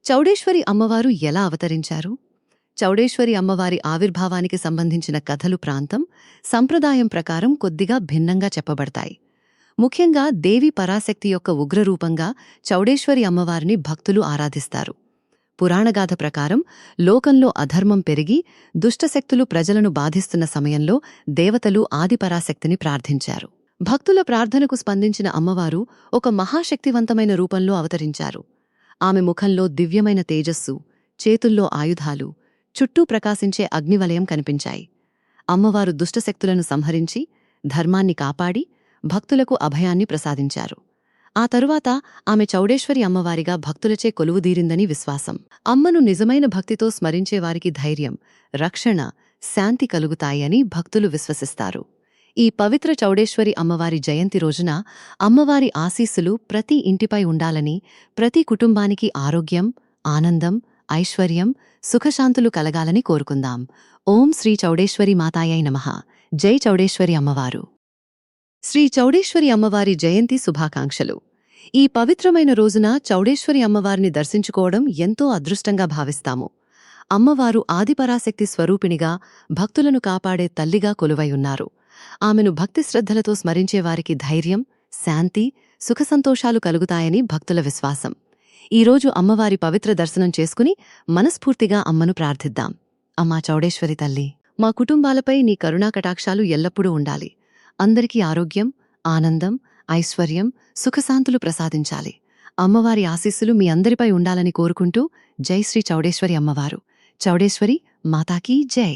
చౌడేశ్వరి అమ్మవారు ఎలా అవతరించారు? చౌడేశ్వరి అమ్మవారి ఆవిర్భావానికి సంబంధించిన కథలు ప్రాంతం, సంప్రదాయం ప్రకారం కొద్దిగా భిన్నంగా చెప్పబడతాయి. ముఖ్యంగా దేవి పరాశక్తి యొక్క ఉగ్రరూపంగా చౌడేశ్వరి అమ్మవారిని భక్తులు ఆరాధిస్తారు. పురాణగాథ ప్రకారం లోకంలో అధర్మం పెరిగి దుష్టశక్తులు ప్రజలను బాధిస్తున్న సమయంలో దేవతలు ఆదిపరాశక్తిని ప్రార్థించారు. భక్తుల ప్రార్థనకు స్పందించిన అమ్మవారు ఒక మహాశక్తివంతమైన రూపంలో అవతరించారు. ఆమె ముఖంలో దివ్యమైన తేజస్సు, చేతుల్లో ఆయుధాలు, చుట్టూ ప్రకాశించే అగ్నివలయం కనిపించాయి. అమ్మవారు దుష్టశక్తులను సంహరించి, ధర్మాన్ని కాపాడి, భక్తులకు అభయాన్ని ప్రసాదించారు. ఆ తరువాత ఆమె చౌడేశ్వరి అమ్మవారిగా భక్తులచే కొలువుదీరిందని విశ్వాసం. అమ్మను నిజమైన భక్తితో స్మరించేవారికి ధైర్యం, రక్షణ, శాంతి కలుగుతాయని భక్తులు విశ్వసిస్తారు. ఈ పవిత్ర చౌడేశ్వరి అమ్మవారి జయంతి రోజున అమ్మవారి ఆశీస్సులు ప్రతి ఇంటిపై ఉండాలని, ప్రతి కుటుంబానికి ఆరోగ్యం, ఆనందం, ఐశ్వర్యం, సుఖశాంతులు కలగాలని కోరుకుందాం. ఓం శ్రీ చౌడేశ్వరి మాతాయై నమః. జై చౌడేశ్వరి అమ్మవారు. శ్రీ చౌడేశ్వరి అమ్మవారి జయంతి శుభాకాంక్షలు. ఈ పవిత్రమైన రోజున చౌడేశ్వరి అమ్మవారిని దర్శించుకోవడం ఎంతో అదృష్టంగా భావిస్తాము. అమ్మవారు ఆదిపరాశక్తి స్వరూపిణిగా, భక్తులను కాపాడే తల్లిగా కొలువై ఉన్నారు. ఆమెను భక్తి శ్రద్ధలతో స్మరించేవారికి ధైర్యం, శాంతి, సుఖసంతోషాలు కలుగుతాయని భక్తుల విశ్వాసం. ఈరోజు అమ్మవారి పవిత్ర దర్శనం చేసుకుని మనస్ఫూర్తిగా అమ్మను ప్రార్థిద్దాం. అమ్మా చౌడేశ్వరి తల్లి, మా కుటుంబాలపై నీ కరుణాకటాక్షాలు ఎల్లప్పుడూ ఉండాలి. అందరికీ ఆరోగ్యం, ఆనందం, ఐశ్వర్యం, సుఖశాంతులు ప్రసాదించాలి. అమ్మవారి ఆశీస్సులు మీ అందరిపై ఉండాలని కోరుకుంటూ జై శ్రీ చౌడేశ్వరి అమ్మవారు. చౌడేశ్వరి మాతాకీ జై.